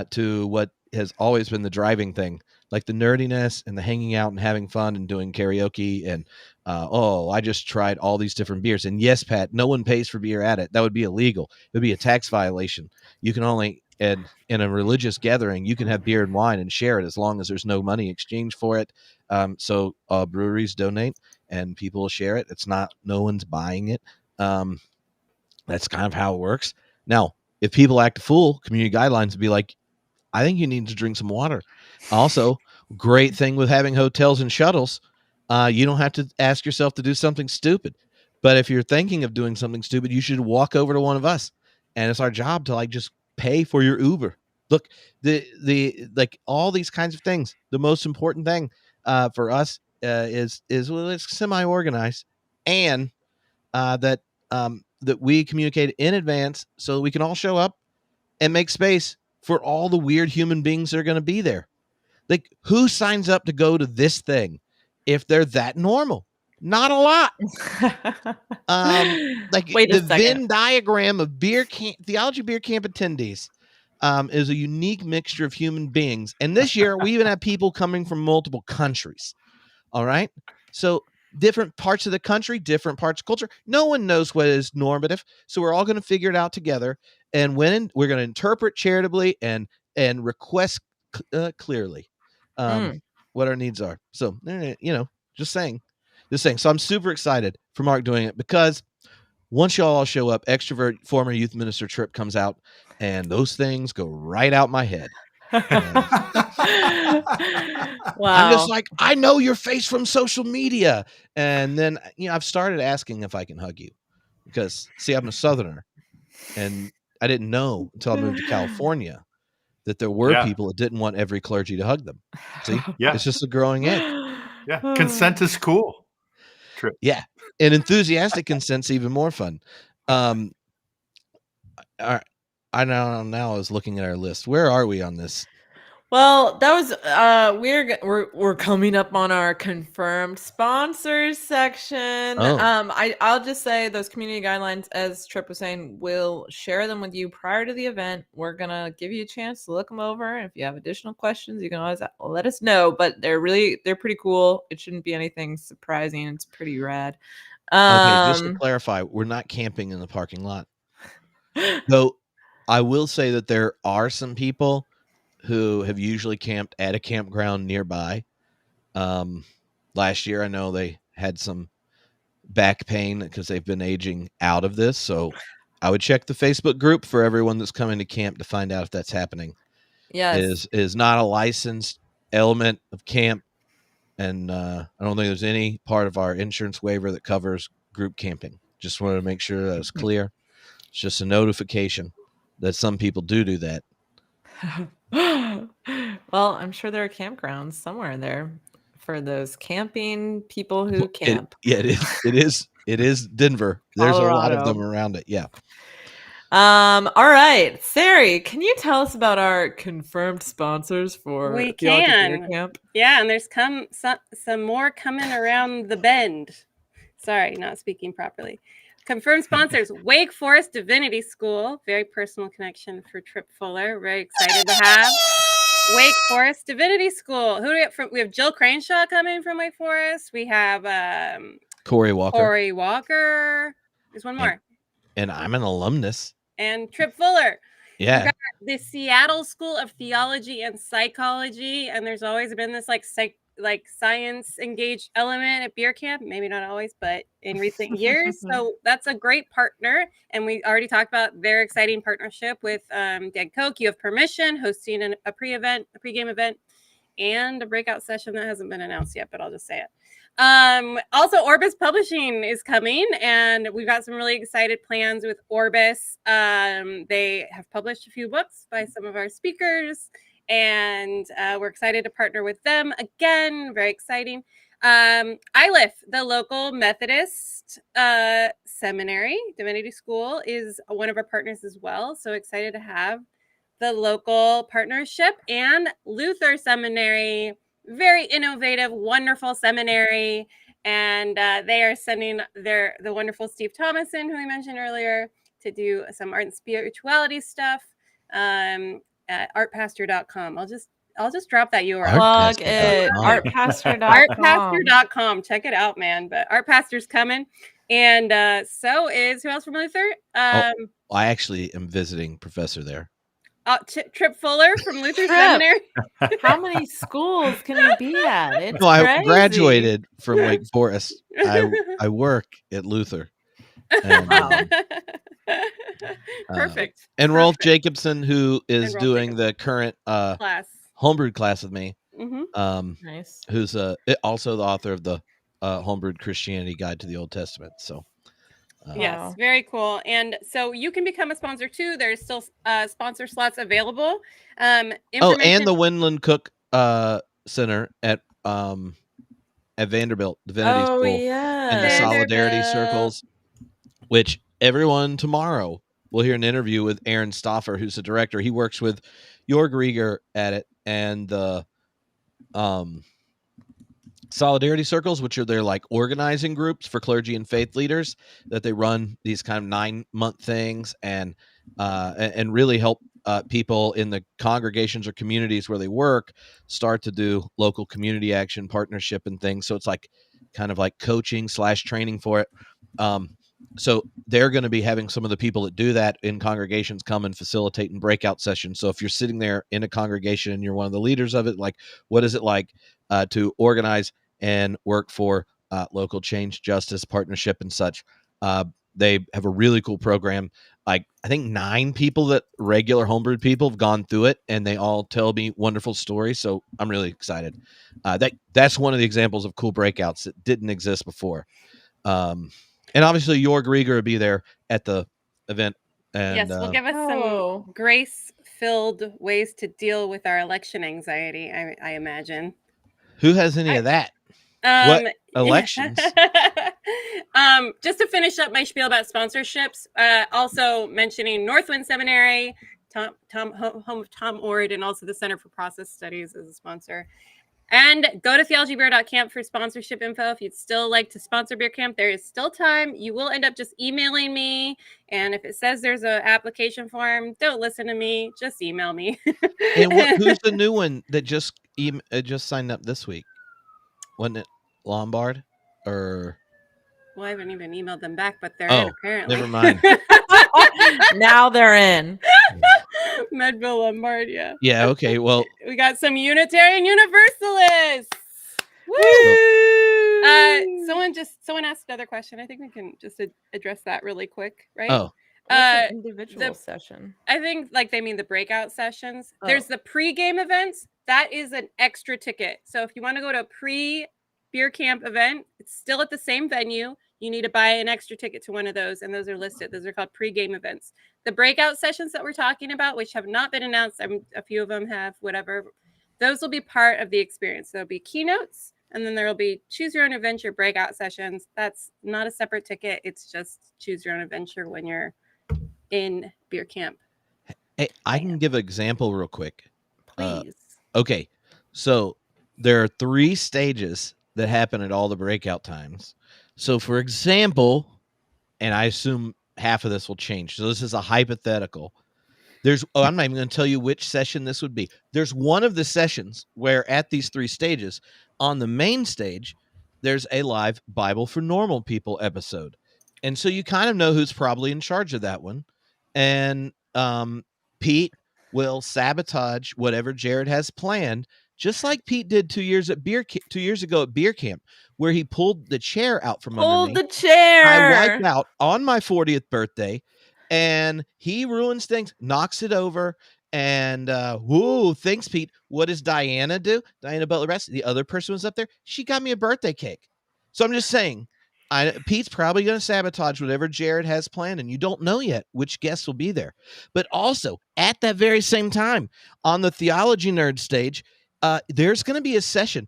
to what has always been the driving thing like the nerdiness and the hanging out and having fun and doing karaoke and I just tried all these different beers. And yes, Pat, no one pays for beer at it. That would be illegal. It would be a tax violation. You can only, and in a religious gathering, you can have beer and wine and share it as long as there's no money exchange for it. So breweries donate and people share it. It's not, no one's buying it. That's kind of how it works. Now, if people act a fool, community guidelines would be like, I think you need to drink some water. Also, great thing with having hotels and shuttles, you don't have to ask yourself to do something stupid. But if you're thinking of doing something stupid, you should walk over to one of us, and it's our job to like just pay for your Uber. Look, the like all these kinds of things. The most important thing for us is well, it's semi-organized, and that that we communicate in advance so we can all show up and make space for all the weird human beings that are going to be there. Like, who signs up to go to this thing if they're that normal? Not a lot. Like Wait a the second. Venn diagram of Theology Beer Camp attendees is a unique mixture of human beings. And this year, we even have people coming from multiple countries. All right. So different parts of the country, different parts of culture. No one knows what is normative. So we're all going to figure it out together. And when we're going to interpret charitably and request clearly what our needs are. So, just saying. So I'm super excited for Mark doing it because once y'all all show up, extrovert former youth minister Tripp comes out and those things go right out my head. Wow. I'm just like, I know your face from social media. And then, I've started asking if I can hug you because, see, I'm a Southerner and I didn't know until I moved to California that there were people that didn't want every clergy to hug them. See, it's just a growing edge. Yeah, consent is cool. Tripp. Yeah, and enthusiastic consent's even more fun. All right. I now is looking at our list. Where are we on this? Well, that was we're coming up on our confirmed sponsors section. Oh. I'll just say those community guidelines, as Tripp was saying, we'll share them with you prior to the event. We're gonna give you a chance to look them over. If you have additional questions, you can always let us know. But they're pretty cool. It shouldn't be anything surprising. It's pretty rad. Okay, just to clarify, we're not camping in the parking lot. Though I will say that there are some people who have usually camped at a campground nearby. Last year, I know they had some back pain because they've been aging out of this. So I would check the Facebook group for everyone that's coming to camp to find out if that's happening. Yes. Is not a licensed element of camp. And I don't think there's any part of our insurance waiver that covers group camping. Just wanted to make sure that was clear. It's just a notification that some people do that. Well, I'm sure there are campgrounds somewhere there for those camping people who camp. It is Denver. There's Colorado. a lot of them around it. Yeah. All right, Sarey, can you tell us about our confirmed sponsors for Theology Beer Camp? Yeah, and there's some more coming around the bend. Sorry, not speaking properly. Confirmed sponsors: Wake Forest Divinity School, very personal connection for Tripp Fuller. Very excited to have Wake Forest Divinity School. Who do we have from? We have Jill Craneshaw coming from Wake Forest. We have Corey Walker. There's one more. And I'm an alumnus. And Tripp Fuller. Yeah. We've got the Seattle School of Theology and Psychology, and there's always been this like science engaged element at beer camp. Maybe not always, but in recent years. So that's a great partner. And we already talked about their exciting partnership with Dead Coke. You have permission hosting a pregame event, and a breakout session that hasn't been announced yet, but I'll just say it. Also, Orbis Publishing is coming, and we've got some really excited plans with Orbis. They have published a few books by some of our speakers, and we're excited to partner with them again. Very exciting. ILIF, the local Methodist seminary, divinity school, is one of our partners as well. So excited to have the local partnership. And Luther Seminary, very innovative, wonderful seminary. And they are sending the wonderful Steve Thomason, who we mentioned earlier, to do some art and spirituality stuff at artpastor.com. I'll just drop that URL. Plug it. Artpastor.com. Artpastor.com. Check it out, man. But Art Pastor's coming. And so is who else from Luther? I actually am visiting professor there. Tripp Fuller from Luther Seminary. How many schools can you be at? It's I crazy. graduated from Wake Forest. I work at Luther. And, Perfect. And Rolf Jacobson, who is doing the current class, homebrewed class with me. Nice. Who's also the author of the Homebrewed Christianity Guide to the Old Testament. So yes, very cool. And so you can become a sponsor too. There's still sponsor slots available. and the Wendland Cook Center at Vanderbilt Divinity School, and the Solidarity Circles, which everyone tomorrow will hear an interview with Aaron Stoffer, who's the director. He works with Jorg Rieger at it, and the Solidarity Circles, which are their like organizing groups for clergy and faith leaders, that they run these kind of 9-month things and really help people in the congregations or communities where they work start to do local community action partnership and things. So it's like kind of like coaching / training for it. So they're going to be having some of the people that do that in congregations come and facilitate in breakout sessions. So if you're sitting there in a congregation and you're one of the leaders of it, like, what is it like to organize and work for local change, justice, partnership, and such? They have a really cool program. Like, I think 9 people that regular homebrewed people have gone through it, and they all tell me wonderful stories. So I'm really excited. That's one of the examples of cool breakouts that didn't exist before. And obviously, Jorg Rieger will be there at the event. And, yes, will give us some grace-filled ways to deal with our election anxiety, I imagine. Who has any of that? What elections? Just to finish up my spiel about sponsorships, also mentioning Northwind Seminary, home of Tom Ord, and also the Center for Process Studies as a sponsor. And go to theologybeer.camp for sponsorship info. If you'd still like to sponsor Beer Camp, there is still time. You will end up just emailing me. And if it says there's an application form, don't listen to me. Just email me. And who's the new one that just signed up this week? Wasn't it Lombard? Or... Well, I haven't even emailed them back, but they're in, apparently. Never mind. Now they're in. Medville Lombard, yeah. Yeah, okay. Well, we got some Unitarian Universalists. Woo! Someone asked another question. I think we can just address that really quick, right? Oh. An individual session. I think like they mean the breakout sessions. Oh. There's the pre-game events. That is an extra ticket. So if you want to go to a pre-beer camp event, it's still at the same venue. You need to buy an extra ticket to one of those, and those are listed. Those are called pre-game events. The breakout sessions that we're talking about, which have not been announced, a few of them have, whatever, those will be part of the experience. There'll be keynotes, and then there will be choose your own adventure breakout sessions. That's not a separate ticket. It's just choose your own adventure when you're in beer camp. Hey, I can give an example real quick. Please. Okay, so there are 3 stages that happen at all the breakout times. So, for example, and I assume half of this will change. So this is a hypothetical. I'm not even going to tell you which session this would be. There's one of the sessions where at these 3 stages, on the main stage, there's a live Bible for Normal People episode. And so you kind of know who's probably in charge of that one. And Pete will sabotage whatever Jared has planned, just like Pete did 2 years ago at Beer Camp, where he pulled the chair out from under me. Pulled the chair. I wiped out on my 40th birthday, and he ruins things, knocks it over, and whoo, thanks, Pete. What does Diana do? Diana Butler-Rest, the other person was up there. She got me a birthday cake. So I'm just saying, Pete's probably going to sabotage whatever Jared has planned, and you don't know yet which guests will be there. But also, at that very same time, on the Theology Nerd stage, there's going to be a session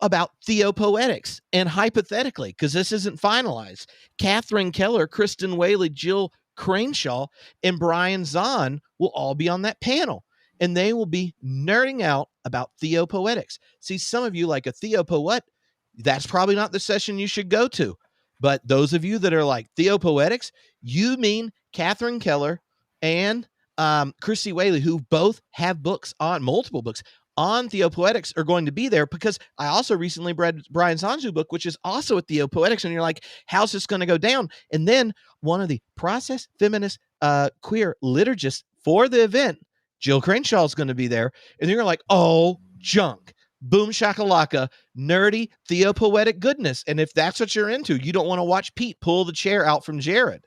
about theopoetics, and hypothetically, because this isn't finalized, Catherine Keller, Kristen Whaley, Jill Craneshaw, and Brian Zahn will all be on that panel, and they will be nerding out about theopoetics. See, some of you like a theopoet, that's probably not the session you should go to. But those of you that are like theopoetics, you mean Catherine Keller and Christy Whaley, who both have multiple books on Theopoetics are going to be there, because I also recently read Brian Zanzu book, which is also at Theopoetics, and you're like, how's this going to go down? And then one of the process feminist queer liturgists for the event, Jill Crenshaw, is going to be there, and you're like, oh, junk. Boom shakalaka, nerdy theopoetic goodness. And if that's what you're into, you don't want to watch Pete pull the chair out from Jared,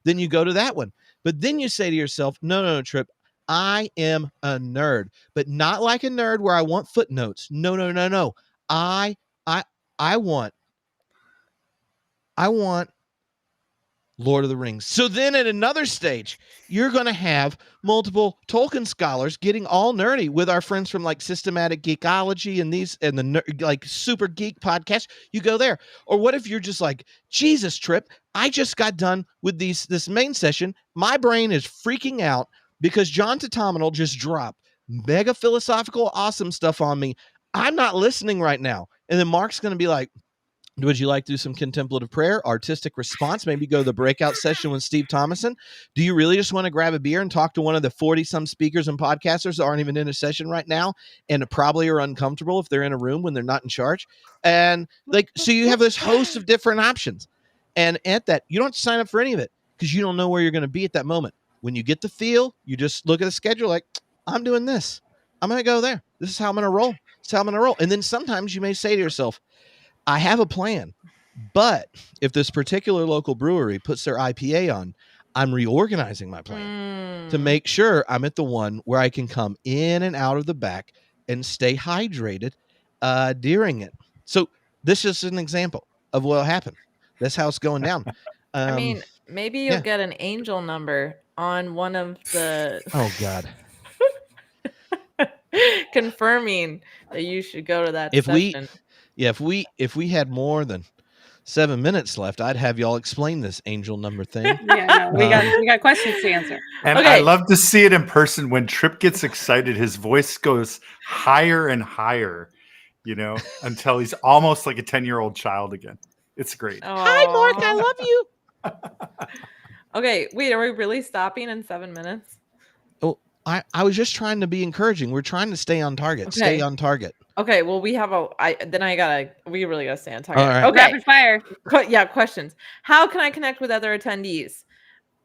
then you go to that one. But then you say to yourself, no, Tripp, I am a nerd, but not like a nerd where I want footnotes. No. I want Lord of the Rings. So then at another stage, you're going to have multiple Tolkien scholars getting all nerdy with our friends from like Systematic Geekology and the like Super Geek podcast. You go there. Or what if you're just like, Jesus, Tripp, I just got done with this main session. My brain is freaking out because John Tatominal just dropped mega philosophical awesome stuff on me. I'm not listening right now. And then Mark's going to be like, would you like to do some contemplative prayer, artistic response, maybe go to the breakout session with Steve Thomason? Do you really just want to grab a beer and talk to one of the 40-some speakers and podcasters that aren't even in a session right now and probably are uncomfortable if they're in a room when they're not in charge? And like, so you have this host of different options. And at that, you don't have to sign up for any of it because you don't know where you're going to be at that moment. When you get the feel, you just look at the schedule like, I'm doing this. I'm going to go there. This is how I'm going to roll. This is how I'm going to roll. And then sometimes you may say to yourself, I have a plan, but if this particular local brewery puts their IPA on, I'm reorganizing my plan to make sure I'm at the one where I can come in and out of the back and stay hydrated during it. So this is an example of what'll happen. That's how it's going down. I mean, maybe you'll get an angel number on one of the oh God. confirming that you should go to that session. If we had more than 7 minutes left, I'd have y'all explain this angel number thing. Yeah, no, we got questions to answer. And okay. I love to see it in person. When Tripp gets excited, his voice goes higher and higher, until he's almost like a 10-year-old child again. It's great. Aww. Hi, Mark. I love you. Okay, wait, are we really stopping in 7 minutes? Oh, I was just trying to be encouraging. We're trying to stay on target. Okay. Stay on target. Okay, well, we really gotta stay on target. All right. Okay. Rapid fire. Yeah, questions. How can I connect with other attendees?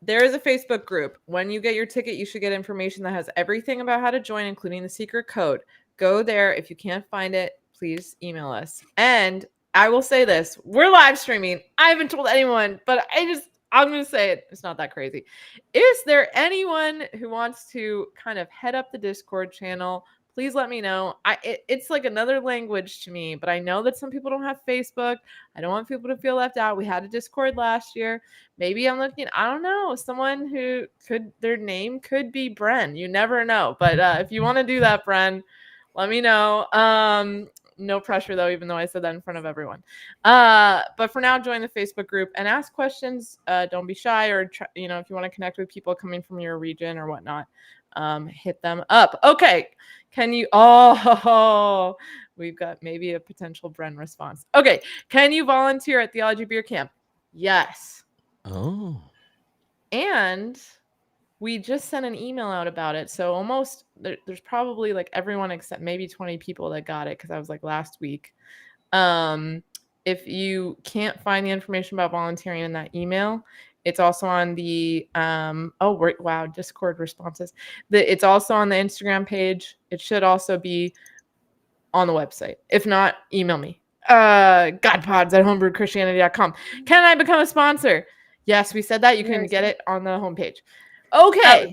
There is a Facebook group. When you get your ticket, you should get information that has everything about how to join, including the secret code. Go there. If you can't find it, please email us. And I will say this, we're live streaming. I haven't told anyone, but I'm going to say it. It's not that crazy. Is there anyone who wants to kind of head up the Discord channel? Please let me know. It's like another language to me, but I know that some people don't have Facebook. I don't want people to feel left out. We had a Discord last year. Maybe I'm looking, I don't know, someone who their name could be Bren. You never know. But if you want to do that, Bren, let me know. No pressure though, even though I said that in front of everyone. But for now, join the Facebook group and ask questions. Don't be shy, or if you want to connect with people coming from your region or whatnot, hit them up. Okay. We've got maybe a potential Bren response. Okay. Can you volunteer at Theology Beer Camp? Yes. Oh. And we just sent an email out about it. So almost there's probably like everyone except maybe 20 people that got it, because I was like last week. If you can't find the information about volunteering in that email, it's also on the Discord responses. It's also on the Instagram page. It should also be on the website. If not, email me. godpods@homebrewedchristianity.com. Can I become a sponsor? Yes, we said that. You can get it on the homepage. Okay.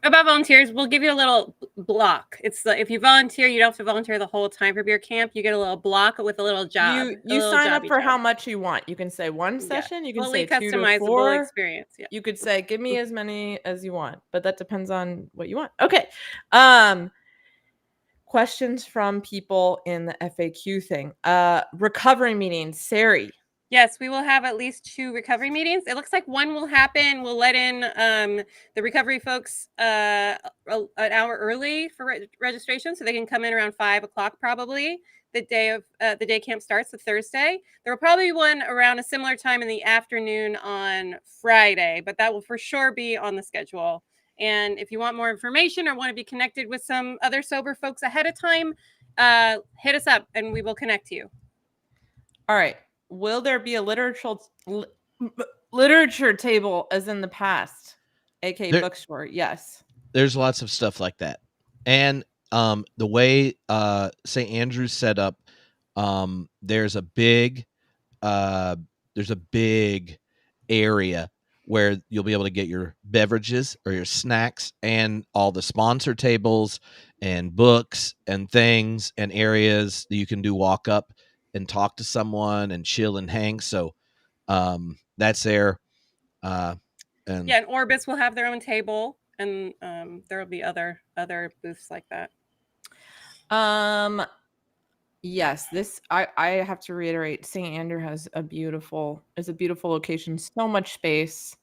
About volunteers, we'll give you a little block. It's if you volunteer, you don't have to volunteer the whole time for beer camp. You get a little block with a little job. You sign up for how much you want. You can say one session. You can say 2 to 4 experience. Yeah. You could say give me as many as you want, but that depends on what you want. Okay. Questions from people in the FAQ thing. Recovery meetings, Sarey. Yes, we will have at least 2 recovery meetings. It looks like one will happen. We'll let in the recovery folks an hour early for registration, so they can come in around 5:00 probably. The day camp starts, the Thursday. There will probably be one around a similar time in the afternoon on Friday, but that will for sure be on the schedule. And if you want more information or want to be connected with some other sober folks ahead of time, hit us up and we will connect you. All right. Will there be a literature table as in the past? aka bookstore? Yes. There's lots of stuff like that. And the way St. Andrew's set up, there's a big area where you'll be able to get your beverages or your snacks and all the sponsor tables and books and things and areas that you can do walk up and talk to someone and chill and hang. So that's there. And Orbis will have their own table, and there will be other booths like that. Yes, this I have to reiterate. St. Andrew is a beautiful location. So much space,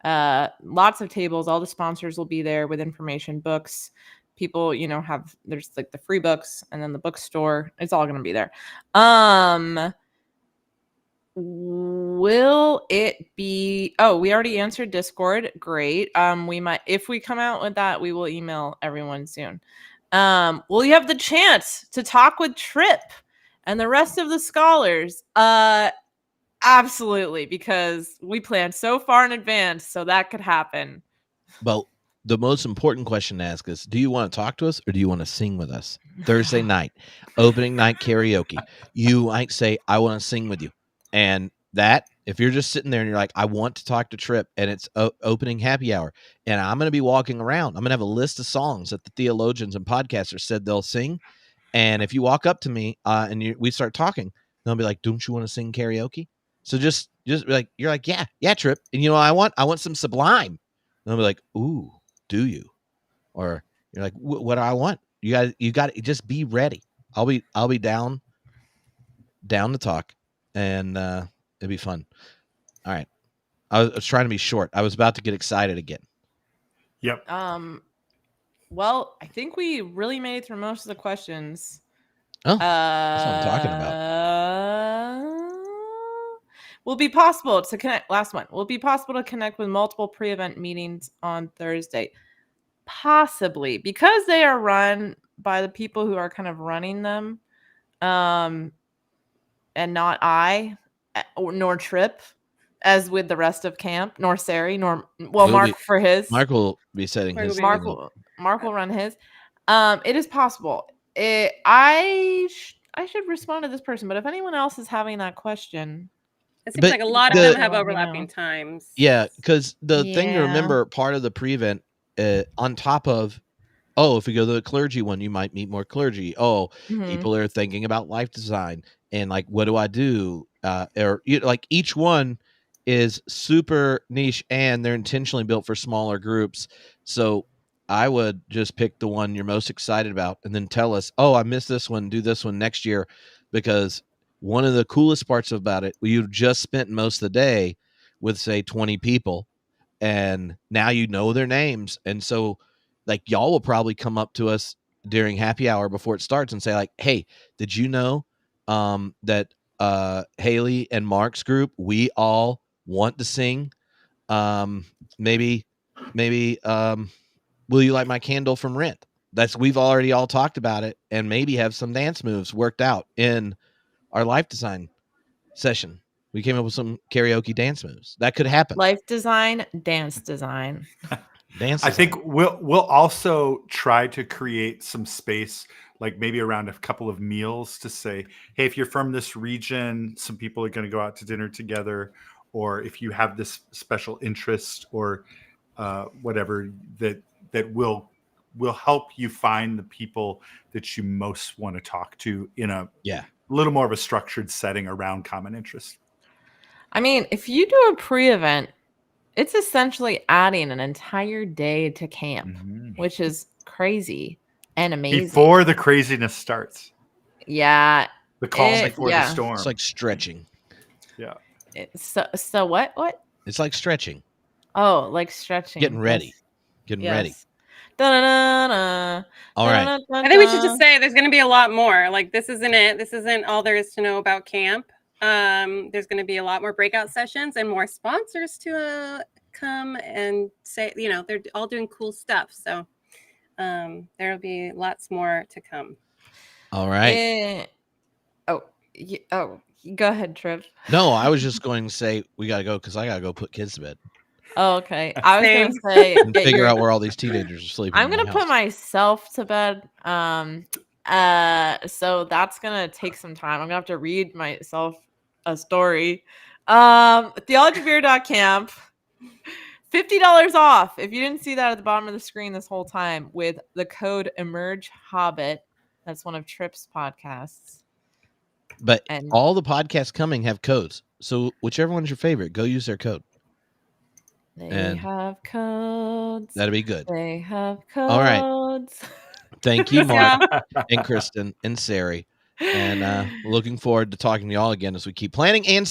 lots of tables. All the sponsors will be there with information, books. People, there's like the free books and then the bookstore. It's all going to be there. Will it be? Oh, we already answered Discord. Great. We might, if we come out with that, we will email everyone soon. Will you have the chance to talk with Tripp and the rest of the scholars? Absolutely, because we planned so far in advance, so that could happen. But the most important question to ask is, do you want to talk to us or do you want to sing with us? Thursday night, opening night karaoke. You might say, I want to sing with you. And that, if you're just sitting there and you're like, I want to talk to Tripp, and it's opening happy hour, and I'm going to be walking around, I'm going to have a list of songs that the theologians and podcasters said they'll sing. And if you walk up to me and we start talking, they'll be like, don't you want to sing karaoke? So just like, you're like, yeah, Tripp. And I want some Sublime. And they'll be like, ooh, do you? Or you're like, what do I want? You got to just be ready. I'll be down to talk, and it'd be fun. All right. I was trying to be short. I was about to get excited again. Yep. Well, I think we really made it through most of the questions. Oh, that's what I'm talking about. Will it be possible to connect? Last one. Will it be possible to connect with multiple pre-event meetings on Thursday? Possibly, because they are run by the people who are kind of running them, and not I, nor Tripp, as with the rest of camp, nor Sarey, nor Mark for his. Mark will be setting his. Mark will run his. It is possible. I should respond to this person, but if anyone else is having that question, it seems like a lot of them have overlapping times. Yeah, because the thing to remember, part of the pre-event, on top of, if we go to the clergy one, you might meet more clergy. People are thinking about life design and like, what do I do? Each one is super niche and they're intentionally built for smaller groups. So I would just pick the one you're most excited about and then tell us, I missed this one, do this one next year. Because one of the coolest parts about it, you've just spent most of the day with, say, 20 people, and now you know their names. And so like y'all will probably come up to us during happy hour before it starts and say like, hey, did you know that Haley and Mark's group, we all want to sing? Maybe will you light my candle from Rent? We've already all talked about it, and maybe have some dance moves worked out in our life design session. We came up with some karaoke dance moves that could happen. Life design, dance design. I think we'll also try to create some space, like maybe around a couple of meals, to say, hey, if you're from this region, some people are going to go out to dinner together, or if you have this special interest or whatever, that will help you find the people that you most want to talk to in a little more of a structured setting around common interest. I mean, if you do a pre-event, it's essentially adding an entire day to camp, which is crazy and amazing. Before the craziness starts. Yeah. The calm before the storm. It's like stretching. Yeah. So what? It's like stretching. Oh, like stretching. Getting ready. Ready. Da-da-da-da. All right. I think we should just say there's going to be a lot more. Like, this isn't it. This isn't all there is to know about camp. There's going to be a lot more breakout sessions and more sponsors to come and say, they're all doing cool stuff. So there'll be lots more to come. All right. Go ahead, Tripp. No, I was just going to say we got to go because I got to go put kids to bed Oh, okay. I was going Same. to say and figure out where all these teenagers are sleeping. I'm going to put myself to bed. So that's going to take some time. I'm going to have to read myself a story. Theologybeer.camp. $50 off if you didn't see that at the bottom of the screen this whole time with the code Emerge Hobbit. That's one of Tripp's podcasts. But all the podcasts coming have codes. So whichever one's your favorite, go use their code. They have codes. That'd be good. They have codes. All right. Thank you, Mark and Kristen and Sarey. And looking forward to talking to y'all again as we keep planning and